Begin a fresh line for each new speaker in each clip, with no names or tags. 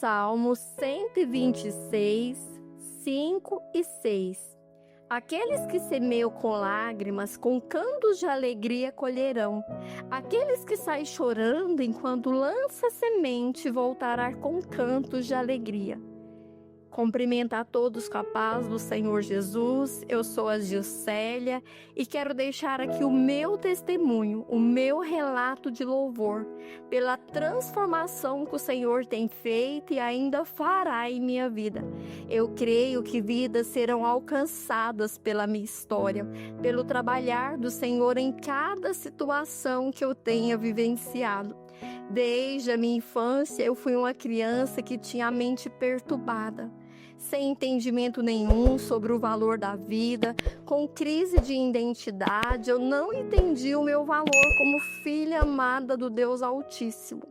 Salmo 126, 5 e 6. Aqueles que semeiam com lágrimas, com cantos de alegria colherão. Aqueles que saem chorando enquanto lança semente, voltará com cantos de alegria. Cumprimento a todos com a paz do Senhor Jesus. Eu sou a Gilcélia e quero deixar aqui o meu testemunho, o meu relato de louvor pela transformação que o Senhor tem feito e ainda fará em minha vida. Eu creio que vidas serão alcançadas pela minha história, pelo trabalhar do Senhor em cada situação que eu tenha vivenciado. Desde a minha infância, eu fui uma criança que tinha a mente perturbada, sem entendimento nenhum sobre o valor da vida, com crise de identidade. Eu não entendi o meu valor como filha amada do Deus Altíssimo.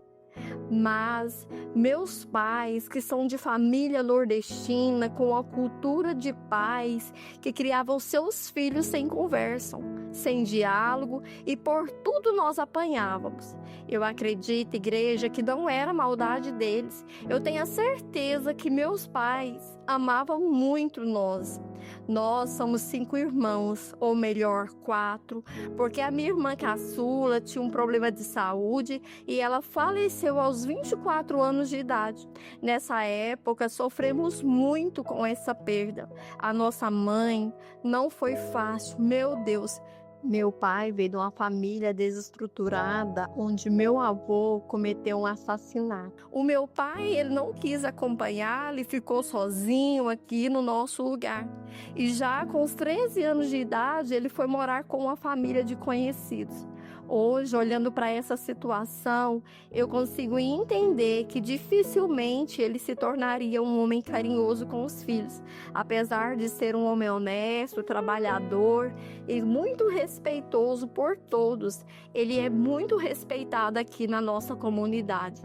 Mas meus pais, que são de família nordestina, com a cultura de pais, que criavam seus filhos sem conversa, sem diálogo, e por tudo nós apanhávamos. Eu acredito, igreja, que não era maldade deles. Eu tenho a certeza que meus pais amavam muito nós. Nós somos 5 irmãos, ou melhor, 4, porque a minha irmã caçula tinha um problema de saúde e ela faleceu aos 24 anos de idade. Nessa época, sofremos muito com essa perda. A nossa mãe não foi fácil, meu Deus. Meu pai veio de uma família desestruturada, onde meu avô cometeu um assassinato. O meu pai, ele não quis acompanhar, ele ficou sozinho aqui no nosso lugar. E já com os 13 anos de idade, ele foi morar com uma família de conhecidos. Hoje, olhando para essa situação, eu consigo entender que dificilmente ele se tornaria um homem carinhoso com os filhos. Apesar de ser um homem honesto, trabalhador e muito respeitoso por todos, ele é muito respeitado aqui na nossa comunidade.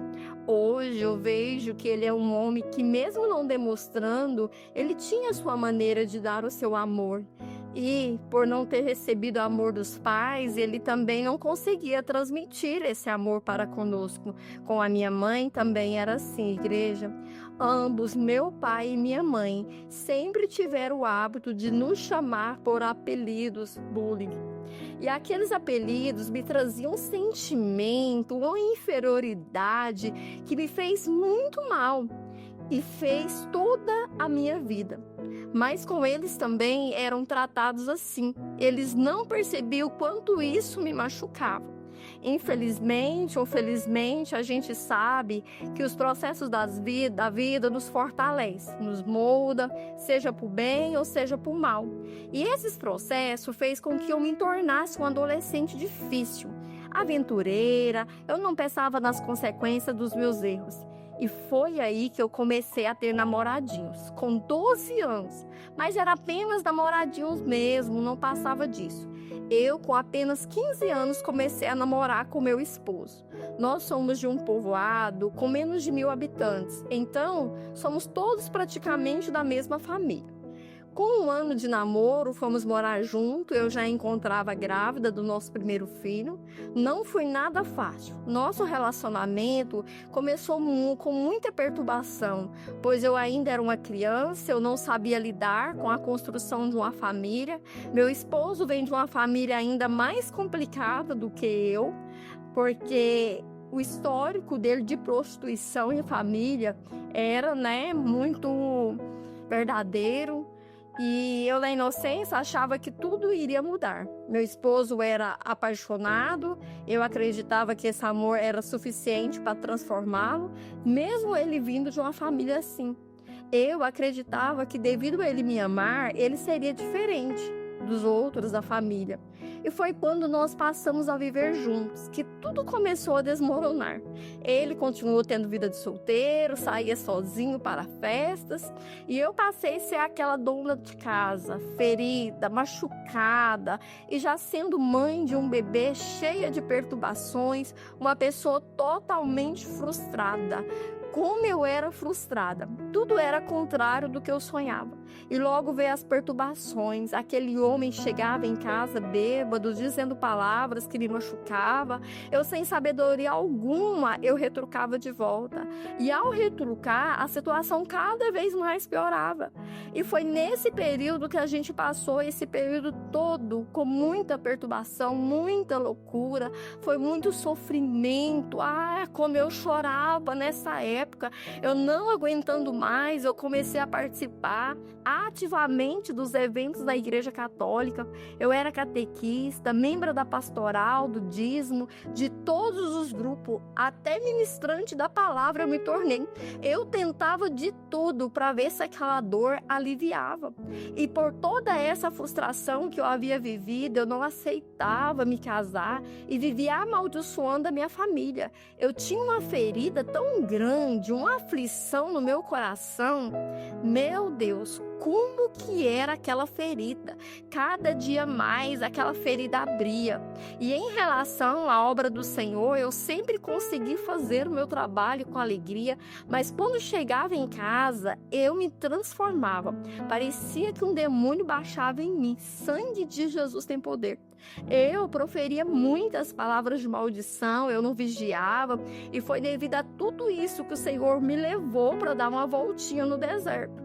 Hoje eu vejo que ele é um homem que, mesmo não demonstrando, ele tinha sua maneira de dar o seu amor. E, por não ter recebido o amor dos pais, ele também não conseguia transmitir esse amor para conosco. Com a minha mãe também era assim, igreja. Ambos, meu pai e minha mãe, sempre tiveram o hábito de nos chamar por apelidos, bullying. E aqueles apelidos me traziam um sentimento, uma inferioridade que me fez muito mal e fez toda a minha vida. Mas com eles também eram tratados assim. Eles não percebiam o quanto isso me machucava. Infelizmente ou felizmente, a gente sabe que os processos da vida nos fortalece, nos molda, seja por bem ou seja por mal. E esses processos fez com que eu me tornasse uma adolescente difícil, aventureira. Eu não pensava nas consequências dos meus erros. E foi aí que eu comecei a ter namoradinhos, com 12 anos. Mas era apenas namoradinhos mesmo, não passava disso. Eu, com apenas 15 anos, comecei a namorar com meu esposo. Nós somos de um povoado com menos de 1.000 habitantes, então somos todos praticamente da mesma família. Com 1 ano de namoro, fomos morar junto. Eu já encontrava grávida do nosso primeiro filho. Não foi nada fácil. Nosso relacionamento começou com muita perturbação, pois eu ainda era uma criança, eu não sabia lidar com a construção de uma família. Meu esposo vem de uma família ainda mais complicada do que eu, porque o histórico dele de prostituição em família era, muito verdadeiro. E eu, na inocência, achava que tudo iria mudar. Meu esposo era apaixonado, eu acreditava que esse amor era suficiente para transformá-lo, mesmo ele vindo de uma família assim. Eu acreditava que, devido a ele me amar, ele seria diferente dos outros da família. E foi quando nós passamos a viver juntos que tudo começou a desmoronar. Ele continuou tendo vida de solteiro, saía sozinho para festas, e eu passei a ser aquela dona de casa, ferida, machucada, e já sendo mãe de um bebê cheia de perturbações, uma pessoa totalmente frustrada, como eu era frustrada. Tudo era contrário do que eu sonhava. E logo veio as perturbações. Aquele homem chegava em casa bêbado, dizendo palavras que me machucavam. Eu, sem sabedoria alguma, eu retrucava de volta. E ao retrucar, a situação cada vez mais piorava. E foi nesse período que a gente passou, esse período todo, com muita perturbação, muita loucura, foi muito sofrimento. Como eu chorava nessa época, eu não aguentando mais, eu comecei a participar ativamente dos eventos da Igreja Católica. Eu era catequista, membro da pastoral, do dízimo, de todos os grupos, até ministrante da palavra eu me tornei. Eu tentava de tudo para ver se aquela dor aliviava. E por toda essa frustração que eu havia vivido, eu não aceitava me casar e vivia amaldiçoando a minha família. Eu tinha uma ferida tão grande, uma aflição no meu coração. Meu Deus, como que era aquela ferida? Cada dia mais aquela ferida abria. E em relação à obra do Senhor, eu sempre consegui fazer o meu trabalho com alegria, mas quando chegava em casa, eu me transformava. Parecia que um demônio baixava em mim. Sangue de Jesus tem poder. Eu proferia muitas palavras de maldição, eu não vigiava, e foi devido a tudo isso que o Senhor me levou para dar uma voltinha no deserto.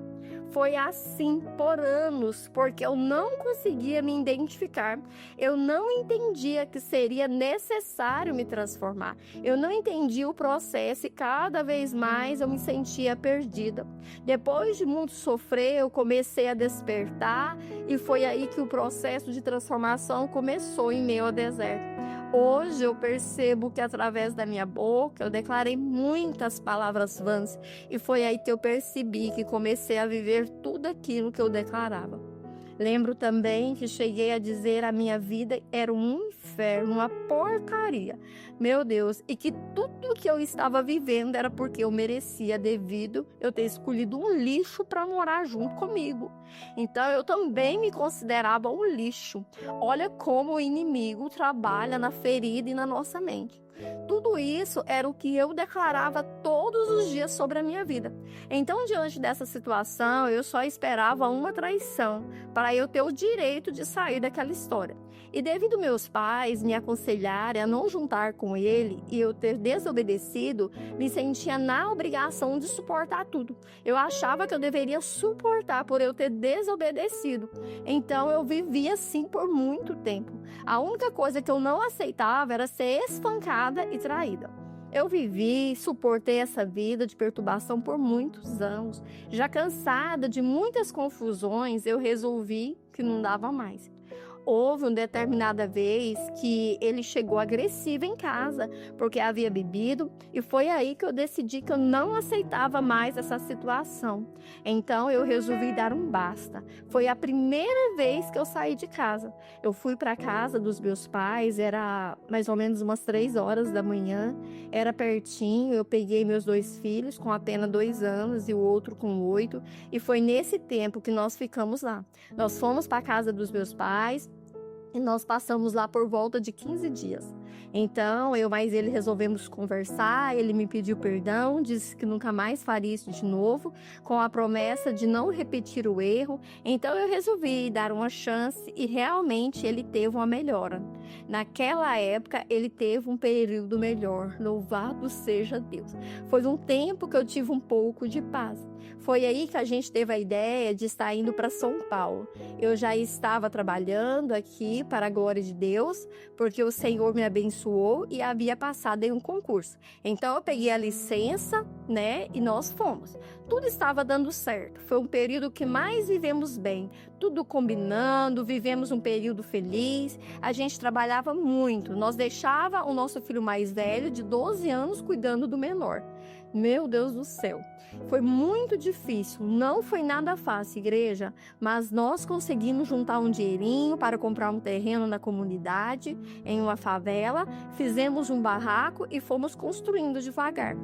Foi assim por anos, porque eu não conseguia me identificar. Eu não entendia que seria necessário me transformar. Eu não entendia o processo e cada vez mais eu me sentia perdida. Depois de muito sofrer, eu comecei a despertar e foi aí que o processo de transformação começou em meio ao deserto. Hoje eu percebo que através da minha boca eu declarei muitas palavras vãs e foi aí que eu percebi que comecei a viver tudo aquilo que eu declarava. Lembro também que cheguei a dizer a minha vida era um inferno, uma porcaria. Meu Deus, e que tudo que eu estava vivendo era porque eu merecia devido eu ter escolhido um lixo para morar junto comigo. Então eu também me considerava um lixo. Olha como o inimigo trabalha na ferida e na nossa mente. Tudo isso era o que eu declarava todos os dias sobre a minha vida. Então, diante dessa situação, eu só esperava uma traição para eu ter o direito de sair daquela história. E devido meus pais me aconselharem a não juntar com ele e eu ter desobedecido, me sentia na obrigação de suportar tudo. Eu achava que eu deveria suportar por eu ter desobedecido. Então, eu vivia assim por muito tempo. A única coisa que eu não aceitava era ser espancada e traída. Eu vivi e suportei essa vida de perturbação por muitos anos. Já cansada de muitas confusões, eu resolvi que não dava mais. Houve uma determinada vez que ele chegou agressivo em casa, porque havia bebido, e foi aí que eu decidi que eu não aceitava mais essa situação. Então eu resolvi dar um basta. Foi a primeira vez que eu saí de casa. Eu fui para a casa dos meus pais, era mais ou menos umas 3 horas da manhã, era pertinho, eu peguei meus 2 filhos com apenas 2 anos e o outro com 8, e foi nesse tempo que nós ficamos lá. Nós fomos para a casa dos meus pais, e nós passamos lá por volta de 15 dias. Então, eu mais ele resolvemos conversar, ele me pediu perdão, disse que nunca mais faria isso de novo, com a promessa de não repetir o erro. Então, eu resolvi dar uma chance e realmente ele teve uma melhora. Naquela época, ele teve um período melhor, louvado seja Deus. Foi um tempo que eu tive um pouco de paz. Foi aí que a gente teve a ideia de estar indo para São Paulo. Eu já estava trabalhando aqui para a glória de Deus, porque o Senhor me abençoou e havia passado em um concurso. Então eu peguei a licença, e nós fomos. Tudo estava dando certo. Foi um período que mais vivemos bem, tudo combinando, vivemos um período feliz. A gente trabalhava muito. Nós deixava o nosso filho mais velho, de 12 anos, cuidando do menor. Meu Deus do céu, foi muito difícil, não foi nada fácil, igreja, mas nós conseguimos juntar um dinheirinho para comprar um terreno na comunidade, em uma favela, fizemos um barraco e fomos construindo devagar.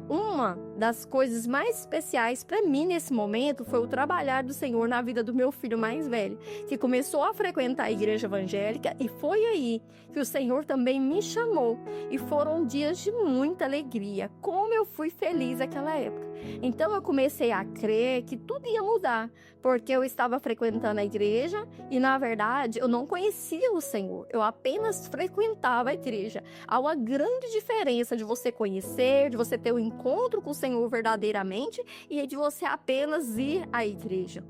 Uma das coisas mais especiais para mim nesse momento foi o trabalhar do Senhor na vida do meu filho mais velho, que começou a frequentar a igreja evangélica, e foi aí que o Senhor também me chamou, e foram dias de muita alegria. Como eu fui feliz naquela época. Então eu comecei a crer que tudo ia mudar, porque eu estava frequentando a igreja e, na verdade, eu não conhecia o Senhor. Eu apenas frequentava a igreja. Há uma grande diferença de você conhecer, de você ter um encontro com o Senhor verdadeiramente e de você apenas ir à igreja.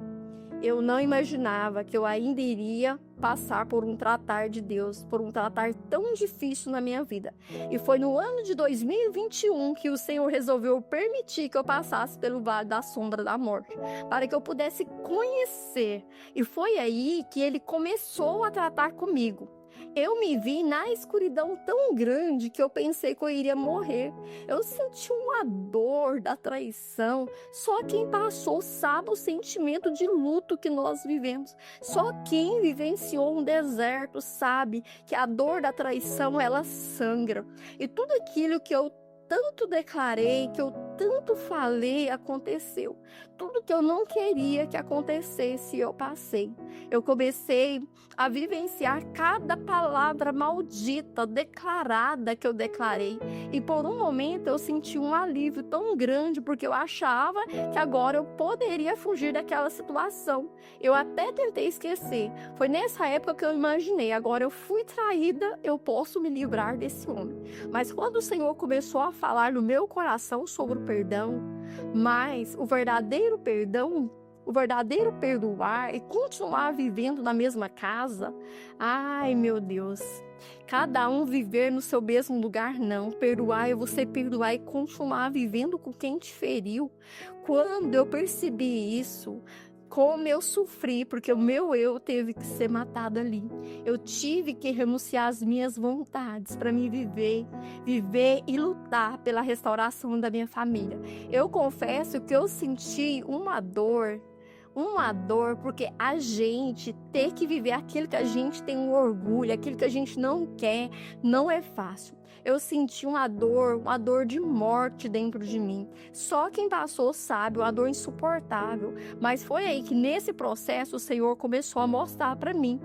Eu não imaginava que eu ainda iria passar por um tratar de Deus, por um tratar tão difícil na minha vida. E foi no ano de 2021 que o Senhor resolveu permitir que eu passasse pelo vale da sombra da morte, para que eu pudesse conhecer. E foi aí que Ele começou a tratar comigo. Eu me vi na escuridão tão grande que eu pensei que eu iria morrer. Eu senti uma dor da traição. Só quem passou sabe o sentimento de luto que nós vivemos. Só quem vivenciou um deserto sabe que a dor da traição, ela sangra. E tudo aquilo que eu tanto declarei, que eu tanto falei, aconteceu. Tudo que eu não queria que acontecesse, eu passei. Eu comecei a vivenciar cada palavra maldita, declarada que eu declarei. E por um momento eu senti um alívio tão grande, porque eu achava que agora eu poderia fugir daquela situação. Eu até tentei esquecer. Foi nessa época que eu imaginei, agora eu fui traída, eu posso me livrar desse homem. Mas quando o Senhor começou a falar no meu coração sobre o perdão, mas o verdadeiro perdão, o verdadeiro perdoar e continuar vivendo na mesma casa, ai meu Deus, cada um viver no seu mesmo lugar, não. Perdoar é você perdoar e continuar vivendo com quem te feriu. Quando eu percebi isso, como eu sofri, porque o meu eu teve que ser matado ali. Eu tive que renunciar às minhas vontades para me viver e lutar pela restauração da minha família. Eu confesso que eu senti uma dor, porque a gente ter que viver aquilo que a gente tem um orgulho, aquilo que a gente não quer, não é fácil. Eu senti uma dor de morte dentro de mim. Só quem passou sabe, uma dor insuportável. Mas foi aí que nesse processo o Senhor começou a mostrar para mim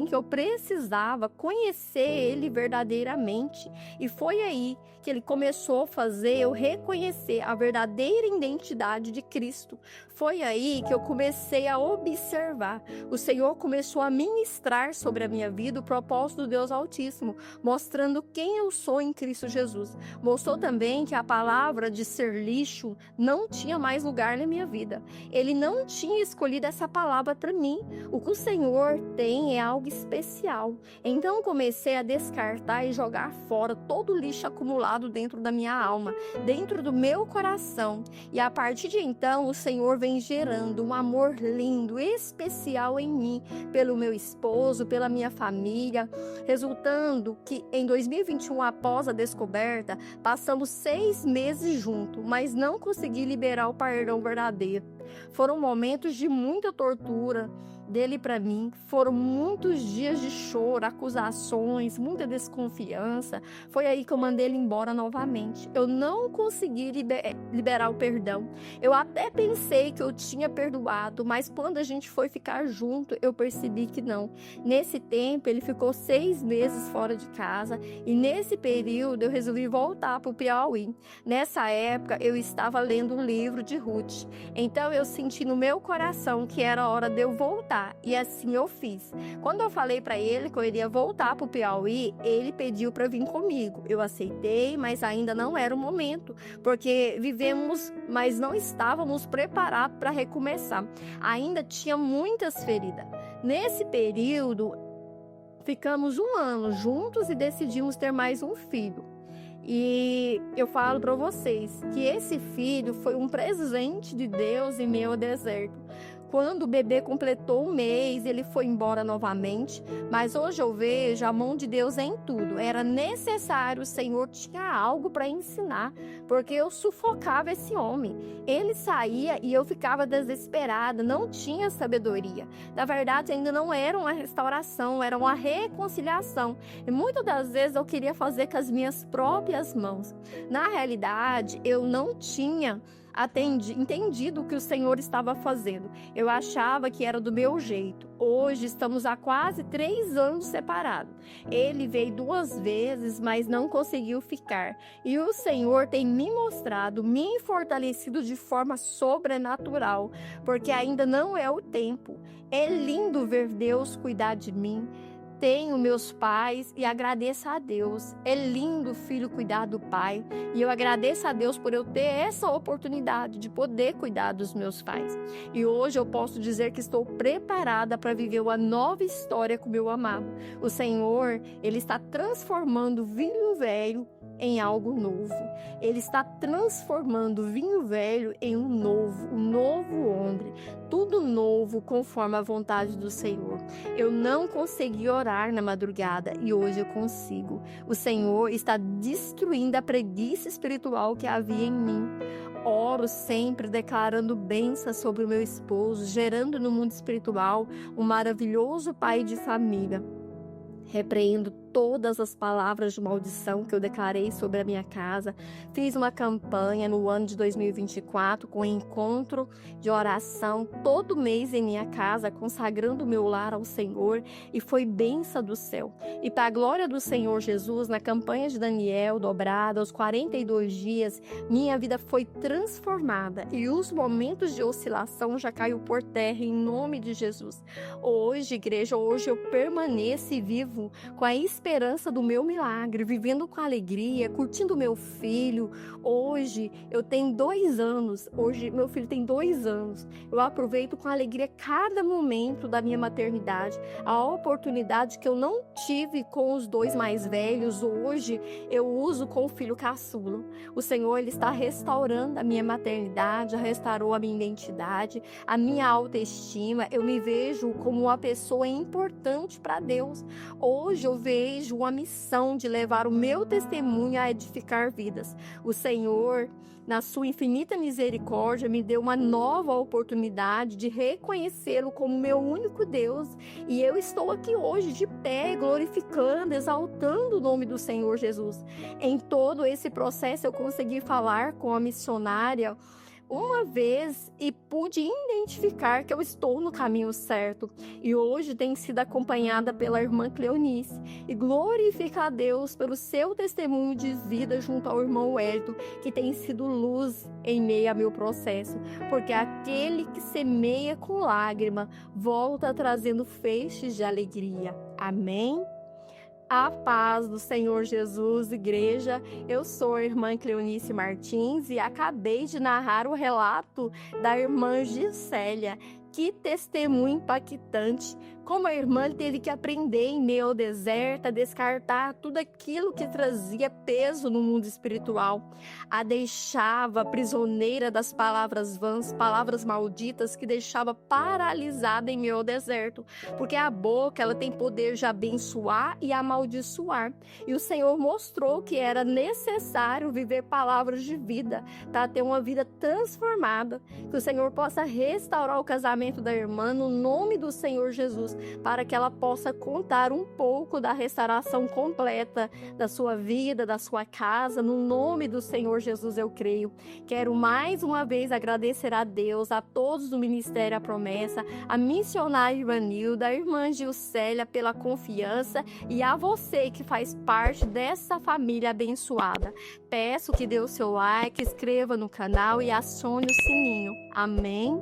que eu precisava conhecer Ele verdadeiramente. E foi aí que Ele começou a fazer eu reconhecer a verdadeira identidade de Cristo. Foi aí que eu comecei a observar. O Senhor começou a ministrar sobre a minha vida o propósito do Deus Altíssimo, mostrando quem eu sou em Cristo Jesus. Mostrou também que a palavra de ser lixo não tinha mais lugar na minha vida. Ele não tinha escolhido essa palavra para mim. O que o Senhor tem é algo especial. Então comecei a descartar e jogar fora todo o lixo acumulado dentro da minha alma, dentro do meu coração. E a partir de então, o Senhor vem gerando um amor lindo, especial em mim, pelo meu esposo, pela minha família, resultando que em 2021, após a descoberta, passamos 6 meses juntos, mas não consegui liberar o perdão verdadeiro. Foram momentos de muita tortura dele para mim, foram muitos dias de choro, acusações, muita desconfiança. Foi aí que eu mandei ele embora novamente. Eu não consegui liberar o perdão. Eu até pensei que eu tinha perdoado, mas quando a gente foi ficar junto, eu percebi que não. Nesse tempo, ele ficou 6 meses fora de casa e nesse período eu resolvi voltar para o Piauí. Nessa época, eu estava lendo um livro de Ruth. Então, eu senti no meu coração que era hora de eu voltar. E assim eu fiz. Quando eu falei para ele que eu iria voltar para o Piauí, ele pediu para vir comigo. Eu aceitei, mas ainda não era o momento, porque vivemos, mas não estávamos preparados para recomeçar. Ainda tinha muitas feridas. Nesse período, ficamos 1 ano juntos e decidimos ter mais um filho. E eu falo para vocês que esse filho foi um presente de Deus em meio ao deserto. Quando o bebê completou 1 mês, ele foi embora novamente. Mas hoje eu vejo a mão de Deus em tudo. Era necessário, o Senhor tinha algo para ensinar, porque eu sufocava esse homem. Ele saía e eu ficava desesperada, não tinha sabedoria. Na verdade, ainda não era uma restauração, era uma reconciliação. E muitas das vezes eu queria fazer com as minhas próprias mãos. Na realidade, eu não tinha entendido o que o Senhor estava fazendo. Eu achava que era do meu jeito. Hoje estamos há quase 3 anos separados. Ele veio 2 vezes, mas não conseguiu ficar. E o Senhor tem me mostrado, me fortalecido de forma sobrenatural, porque ainda não é o tempo. É lindo ver Deus cuidar de mim. Tenho meus pais e agradeço a Deus. É lindo o filho cuidar do pai. E eu agradeço a Deus por eu ter essa oportunidade de poder cuidar dos meus pais. E hoje eu posso dizer que estou preparada para viver uma nova história com meu amado. O Senhor, Ele está transformando vinho velho em algo novo. Ele está transformando o vinho velho em um novo odre. Tudo novo conforme a vontade do Senhor. Eu não consegui orar na madrugada e hoje eu consigo. O Senhor está destruindo a preguiça espiritual que havia em mim. Oro sempre declarando bênçãos sobre o meu esposo, gerando no mundo espiritual um maravilhoso pai de família. Repreendo todas as palavras de maldição que eu declarei sobre a minha casa. Fiz uma campanha no ano de 2024 com encontro de oração todo mês em minha casa, consagrando o meu lar ao Senhor, e foi bênção do céu. E para a glória do Senhor Jesus, na campanha de Daniel dobrada, aos 42 dias, minha vida foi transformada e os momentos de oscilação já caiu por terra em nome de Jesus. Hoje, igreja, hoje eu permaneço e vivo com a esperança do meu milagre, vivendo com alegria, curtindo meu filho. Hoje eu tenho 2 anos, hoje meu filho tem 2 anos. Eu aproveito com alegria cada momento da minha maternidade, a oportunidade que eu não tive com os 2 mais velhos, hoje eu uso com o filho caçula. O Senhor, Ele está restaurando a minha maternidade, restaurou a minha identidade, a minha autoestima. Eu me vejo como uma pessoa importante para Deus. Hoje eu vejo uma missão de levar o meu testemunho a edificar vidas. O Senhor, na sua infinita misericórdia, me deu uma nova oportunidade de reconhecê-lo como meu único Deus. E eu estou aqui hoje de pé, glorificando, exaltando o nome do Senhor Jesus. Em todo esse processo eu consegui falar com a missionária uma vez e pude identificar que eu estou no caminho certo. E hoje tenho sido acompanhada pela irmã Cleonice e glorifico a Deus pelo seu testemunho de vida junto ao irmão Wellington, que tem sido luz em meio a meu processo, porque aquele que semeia com lágrima volta trazendo feixes de alegria. Amém? A paz do Senhor Jesus, igreja. Eu sou a irmã Cleonice Martins e acabei de narrar o relato da irmã Gisélia. Que testemunho impactante! Como a irmã teve que aprender em meio ao deserto a descartar tudo aquilo que trazia peso no mundo espiritual. A deixava prisioneira das palavras vãs, palavras malditas que deixava paralisada em meio ao deserto. Porque a boca, ela tem poder de abençoar e amaldiçoar. E o Senhor mostrou que era necessário viver palavras de vida para ter uma vida transformada. Que o Senhor possa restaurar o casamento da irmã no nome do Senhor Jesus, para que ela possa contar um pouco da restauração completa da sua vida, da sua casa. No nome do Senhor Jesus eu creio. Quero mais uma vez agradecer a Deus, a todos do Ministério A Promessa, a missionária Ivanilda, a irmã Gilcélia pela confiança e a você que faz parte dessa família abençoada. Peço que dê o seu like, inscreva no canal e acione o sininho. Amém?